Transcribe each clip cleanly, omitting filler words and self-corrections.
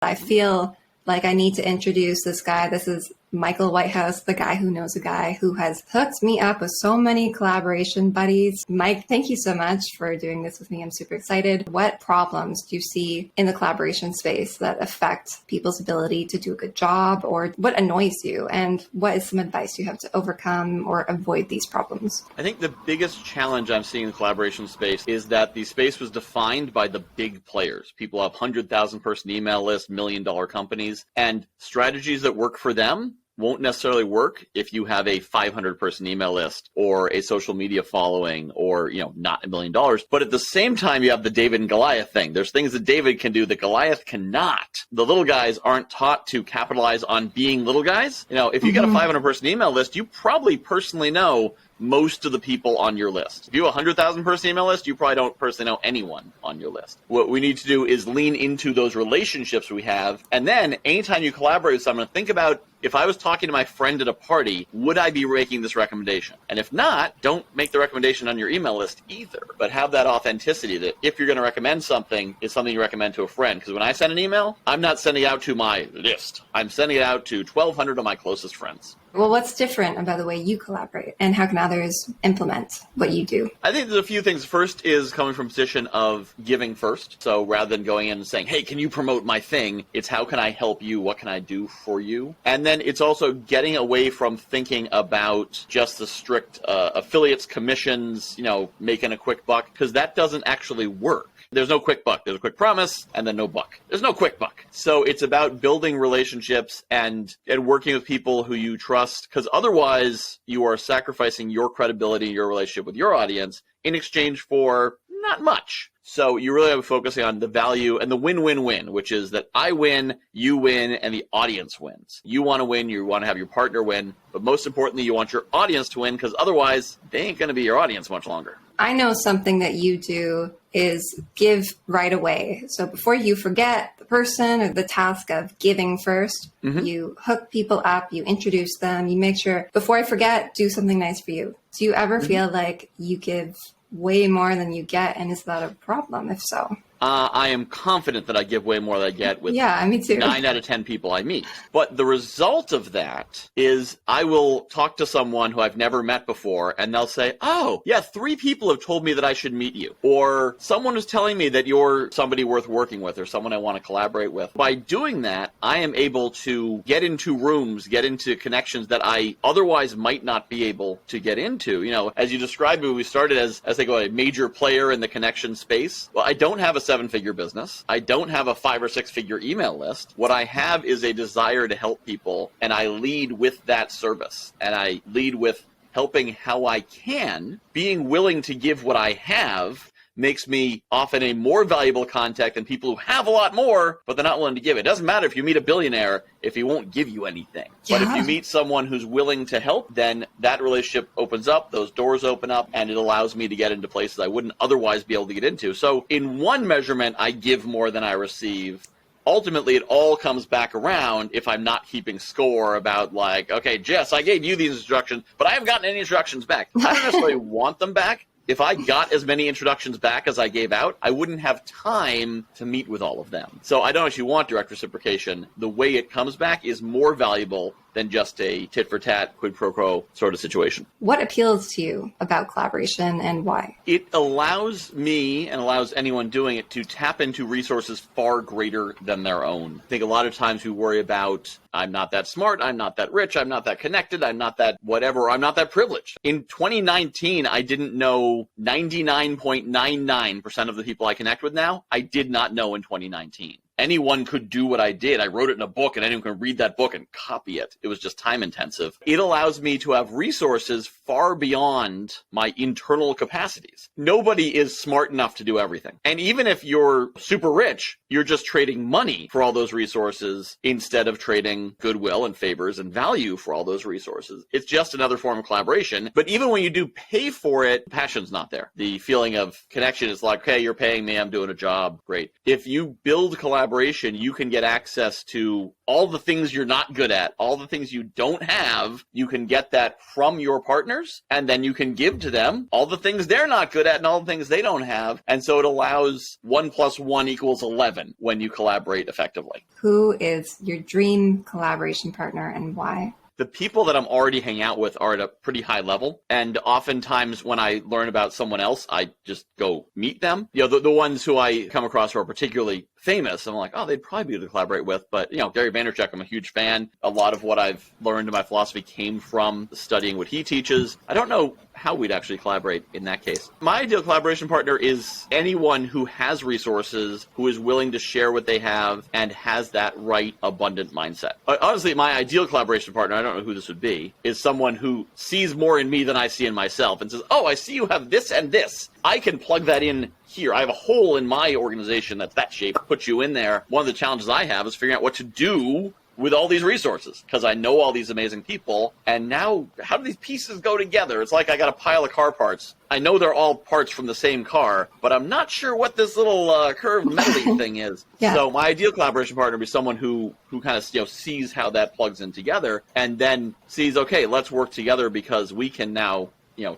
I feel like I need to introduce this guy. This is Michael Whitehouse, the guy who knows a guy who has hooked me up with so many collaboration buddies. Mike, thank you so much for doing this with me. I'm super excited. What problems do you see in the collaboration space that affect people's ability to do a good job, or what annoys you? And what is some advice you have to overcome or avoid these problems? I think the biggest challenge I'm seeing in the collaboration space is that the space was defined by the big players. People have 100,000 person email lists, $1 million companies, and strategies that work for them won't necessarily work if you have a 500 person email list or a social media following or, not $1 million. But at the same time, you have the David and Goliath thing. There's things that David can do that Goliath cannot. The little guys aren't taught to capitalize on being little guys. If you got a 500 person email list, you probably personally know most of the people on your list. If you have a 100,000 person email list, you probably don't personally know anyone on your list. What we need to do is lean into those relationships we have. And then anytime you collaborate with someone, think about, if I was talking to my friend at a party, would I be making this recommendation? And if not, don't make the recommendation on your email list either. But have that authenticity that if you're going to recommend something, it's something you recommend to a friend. Because when I send an email, I'm not sending it out to my list. I'm sending it out to 1,200 of my closest friends. Well, what's different about the way you collaborate, and how can others implement what you do? I think there's a few things. First is coming from a position of giving first. So rather than going in and saying, hey, can you promote my thing? It's how can I help you? What can I do for you? And then it's also getting away from thinking about just the strict affiliates, commissions, making a quick buck, because that doesn't actually work. There's no quick buck. There's a quick promise and then no buck. There's no quick buck. So it's about building relationships and working with people who you trust, because otherwise you are sacrificing your credibility, your relationship with your audience in exchange for not much. So you really are focusing on the value and the win-win-win, which is that I win, you win, and the audience wins. You want to win, you want to have your partner win, but most importantly, you want your audience to win, because otherwise they ain't going to be your audience much longer. I know something that you do is give right away. So before you forget the person or the task of giving first, you hook people up, you introduce them, you make sure, before I forget, do something nice for you. Do you ever feel like you give way more than you get, and is that a problem? If so, I am confident that I give way more than I get with me too. 9 out of 10 people I meet. But the result of that is I will talk to someone who I've never met before, and they'll say, oh, yeah, 3 people have told me that I should meet you. Or someone is telling me that you're somebody worth working with or someone I want to collaborate with. By doing that, I am able to get into rooms, get into connections that I otherwise might not be able to get into. As you described me, we started as they go, a major player in the connection space. Well, I don't have a 7-figure business. I don't have a 5 or 6 figure email list. What I have is a desire to help people, and I lead with that service. And I lead with helping how I can. Being willing to give what I have makes me often a more valuable contact than people who have a lot more, but they're not willing to give. It doesn't matter if you meet a billionaire if he won't give you anything. Yeah. But if you meet someone who's willing to help, then that relationship opens up, those doors open up, and it allows me to get into places I wouldn't otherwise be able to get into. So in one measurement, I give more than I receive. Ultimately, it all comes back around if I'm not keeping score about okay, Jess, I gave you these instructions, but I haven't gotten any instructions back. I don't necessarily want them back. If I got as many introductions back as I gave out, I wouldn't have time to meet with all of them. So I don't actually want direct reciprocation. The way it comes back is more valuable than just a tit-for-tat, quid pro quo sort of situation. What appeals to you about collaboration and why? It allows me and allows anyone doing it to tap into resources far greater than their own. I think a lot of times we worry about, I'm not that smart, I'm not that rich, I'm not that connected, I'm not that whatever, I'm not that privileged. In 2019, I didn't know 99.99% of the people I connect with now. I did not know in 2019. Anyone could do what I did. I wrote it in a book, and anyone can read that book and copy it. It was just time intensive. It allows me to have resources far beyond my internal capacities. Nobody is smart enough to do everything. And even if you're super rich, you're just trading money for all those resources instead of trading goodwill and favors and value for all those resources. It's just another form of collaboration. But even when you do pay for it, passion's not there. The feeling of connection is like, okay, you're paying me, I'm doing a job, great. If you build collaboration collaboration, you can get access to all the things you're not good at, all the things you don't have. You can get that from your partners, and then you can give to them all the things they're not good at and all the things they don't have. And so it allows 1 + 1 = 11 when you collaborate effectively. Who is your dream collaboration partner and why? The people that I'm already hanging out with are at a pretty high level. And oftentimes when I learn about someone else, I just go meet them. The ones who I come across who are particularly famous, I'm like, oh, they'd probably be able to collaborate with. But, Gary Vaynerchuk, I'm a huge fan. A lot of what I've learned in my philosophy came from studying what he teaches. I don't know how we'd actually collaborate in that case. My ideal collaboration partner is anyone who has resources, who is willing to share what they have, and has that right, abundant mindset. Honestly, my ideal collaboration partner, I don't know who this would be, is someone who sees more in me than I see in myself and says, oh, I see you have this and this. I can plug that in here. I have a hole in my organization that's that shape. Put you in there. One of the challenges I have is figuring out what to do with all these resources, because I know all these amazing people. And now, how do these pieces go together? It's like I got a pile of car parts. I know they're all parts from the same car, but I'm not sure what this little curved metally thing is. Yeah. So my ideal collaboration partner would be someone who kind of sees how that plugs in together, and then sees, okay, let's work together because we can now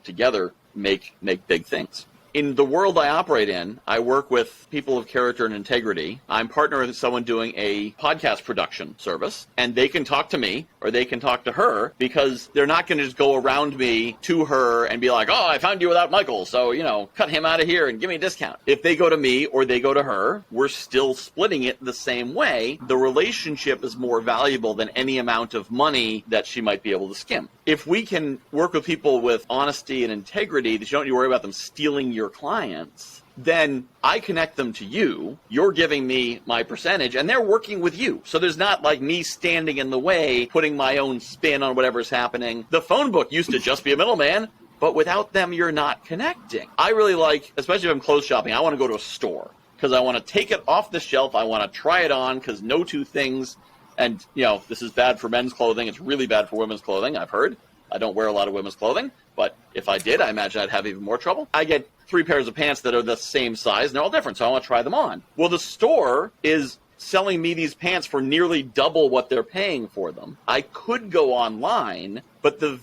together make big things. In the world I operate in, I work with people of character and integrity. I'm partnering with someone doing a podcast production service, and they can talk to me or they can talk to her, because they're not going to just go around me to her and be like, oh, I found you without Michael, so, cut him out of here and give me a discount. If they go to me or they go to her, we're still splitting it the same way. The relationship is more valuable than any amount of money that she might be able to skim. If we can work with people with honesty and integrity, that you don't need to worry about them stealing your clients, then I connect them to you, you're giving me my percentage, and they're working with you. So there's not like me standing in the way, putting my own spin on whatever's happening. The phone book used to just be a middleman, but without them, you're not connecting. I really like, especially if I'm clothes shopping, I want to go to a store because I want to take it off the shelf. I want to try it on, because no two things, and this is bad for men's clothing. It's really bad for women's clothing, I've heard. I don't wear a lot of women's clothing, but if I did, I imagine I'd have even more trouble. I get 3 pairs of pants that are the same size, and they're all different, so I want to try them on. Well, the store is selling me these pants for nearly double what they're paying for them. I could go online, but the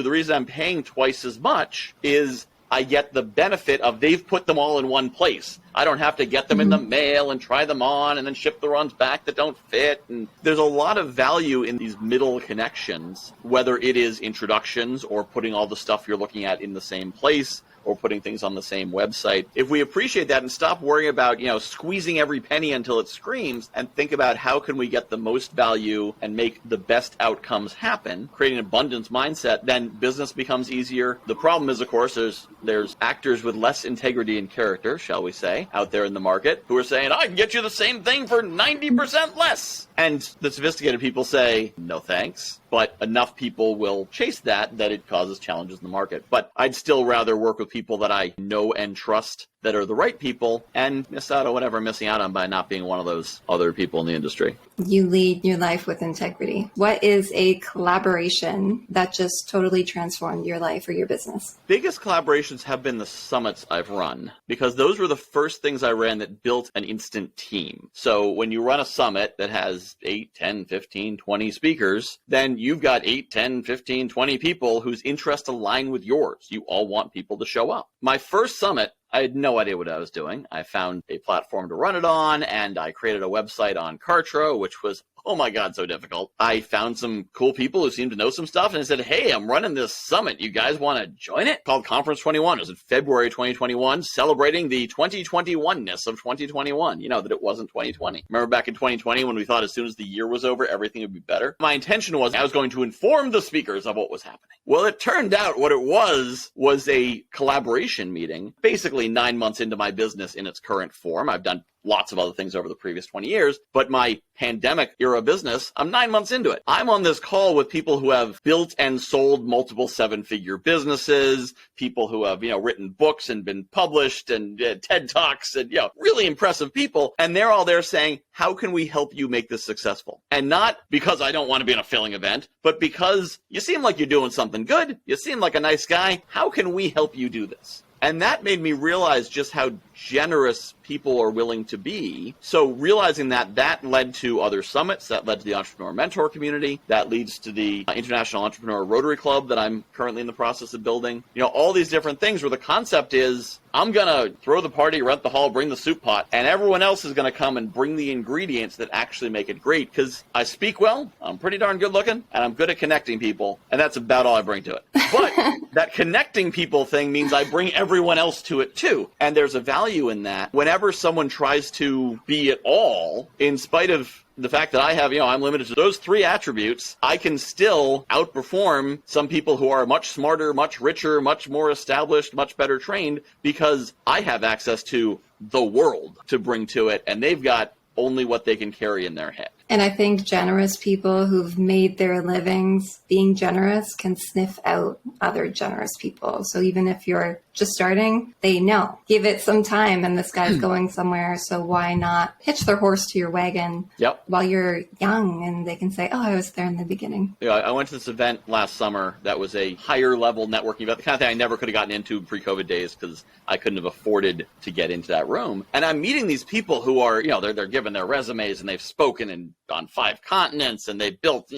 reason I'm paying twice as much is I get the benefit of they've put them all in one place. I don't have to get them in the mail and try them on and then ship the ones back that don't fit. And there's a lot of value in these middle connections, whether it is introductions or putting all the stuff you're looking at in the same place, or putting things on the same website. If we appreciate that and stop worrying about, squeezing every penny until it screams, and think about how can we get the most value and make the best outcomes happen, creating an abundance mindset, then business becomes easier. The problem is, of course, there's actors with less integrity and character, shall we say, out there in the market who are saying, I can get you the same thing for 90% less. And the sophisticated people say, no thanks. But enough people will chase that it causes challenges in the market. But I'd still rather work with people that I know and trust, that are the right people, and miss out on whatever I'm missing out on by not being one of those other people in the industry. You lead your life with integrity. What is a collaboration that just totally transformed your life or your business? Biggest collaborations have been the summits I've run, because those were the first things I ran that built an instant team. So when you run a summit that has 8, 10, 15, 20 speakers, then you've got 8, 10, 15, 20 people whose interests align with yours. You all want people to show up. My first summit, I had no idea what I was doing. I found a platform to run it on, and I created a website on Kartro, which was, oh my God, so difficult. I found some cool people who seemed to know some stuff, and I said, hey, I'm running this summit. You guys want to join it? Called Conference 21. It was in February 2021, celebrating the 2021-ness of 2021. That it wasn't 2020. Remember back in 2020 when we thought as soon as the year was over, everything would be better? My intention was I was going to inform the speakers of what was happening. Well, it turned out what it was a collaboration meeting, basically 9 months into my business in its current form. I've done lots of other things over the previous 20 years, but my pandemic era business, I'm 9 months into it. I'm on this call with people who have built and sold multiple 7-figure businesses, people who have, written books and been published, and TED Talks, and, really impressive people. And they're all there saying, how can we help you make this successful? And not because I don't want to be in a filling event, but because you seem like you're doing something good. You seem like a nice guy. How can we help you do this? And that made me realize just how generous people are willing to be. So realizing that led to other summits, that led to the Entrepreneur Mentor community, that leads to the International Entrepreneur Rotary Club that I'm currently in the process of building. All these different things where the concept is, I'm going to throw the party, rent the hall, bring the soup pot, and everyone else is going to come and bring the ingredients that actually make it great. Because I speak well, I'm pretty darn good looking, and I'm good at connecting people, and that's about all I bring to it. But that connecting people thing means I bring everyone else to it too. And there's a value in that. Whenever someone tries to be it all, in spite of the fact that I have, I'm limited to those 3 attributes, I can still outperform some people who are much smarter, much richer, much more established, much better trained, because I have access to the world to bring to it, and they've got only what they can carry in their head. And I think generous people who've made their livings being generous can sniff out other generous people. So even if you're just starting, they know. Give it some time and this guy's going somewhere. So why not hitch their horse to your wagon while you're young and they can say, oh, I was there in the beginning. I went to this event last summer that was a higher level networking event, the kind of thing I never could have gotten into pre-COVID days because I couldn't have afforded to get into that room. And I'm meeting these people who are, they're giving their resumes and they've spoken on 5 continents and they built,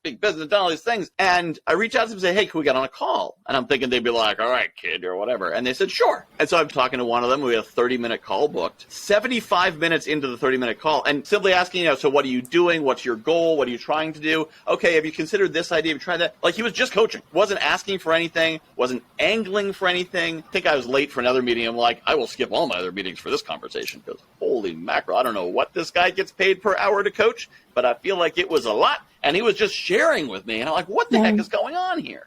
big business and all these things. And I reach out to them and say, hey, can we get on a call? And I'm thinking they'd be like, all right, kid, or whatever. And they said, sure. And so I'm talking to one of them. We had a 30-minute call booked. 75 minutes into the 30-minute call and simply asking, so what are you doing? What's your goal? What are you trying to do? Okay, have you considered this idea? Have you tried that? Like, he was just coaching. Wasn't asking for anything. Wasn't angling for anything. I think I was late for another meeting. I'm like, I will skip all my other meetings for this conversation because holy mackerel, I don't know what this guy gets paid per hour to coach, but I feel like it was a lot. And he was just sharing with me. And I'm like, what the heck is going on here?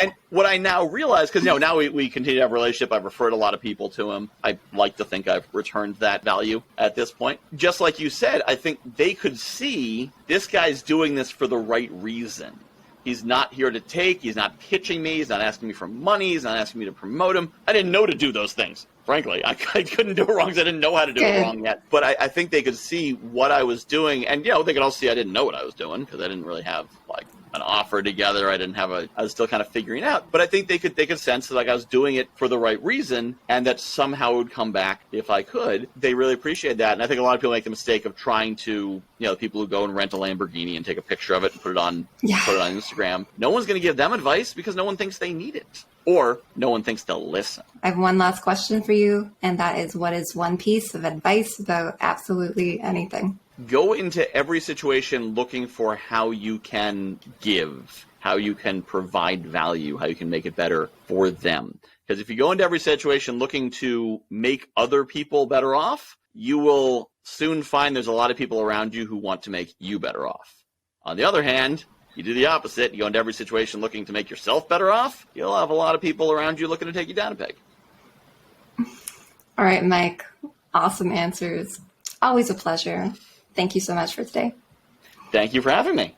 And what I now realize, because now we continue to have a relationship. I've referred a lot of people to him. I like to think I've returned that value at this point. Just like you said, I think they could see this guy's doing this for the right reason. He's not here to take. He's not pitching me. He's not asking me for money. He's not asking me to promote him. I didn't know to do those things. Frankly, I couldn't do it wrong because I didn't know how to do it wrong yet. But I think they could see what I was doing. And, they could also see I didn't know what I was doing because I didn't really have, an offer together. I was still kind of figuring it out. But I think they could sense that, I was doing it for the right reason and that somehow it would come back if I could. They really appreciate that. And I think a lot of people make the mistake of trying to, the people who go and rent a Lamborghini and take a picture of it and put it on Instagram. No one's going to give them advice because no one thinks they need it. Or no one thinks they'll listen. I have one last question for you, and that is, what is one piece of advice about absolutely anything? Go into every situation looking for how you can give, how you can provide value, how you can make it better for them. Because if you go into every situation looking to make other people better off, you will soon find there's a lot of people around you who want to make you better off. On the other hand, you do the opposite. You go into every situation looking to make yourself better off. You'll have a lot of people around you looking to take you down a peg. All right, Mike. Awesome answers. Always a pleasure. Thank you so much for today. Thank you for having me.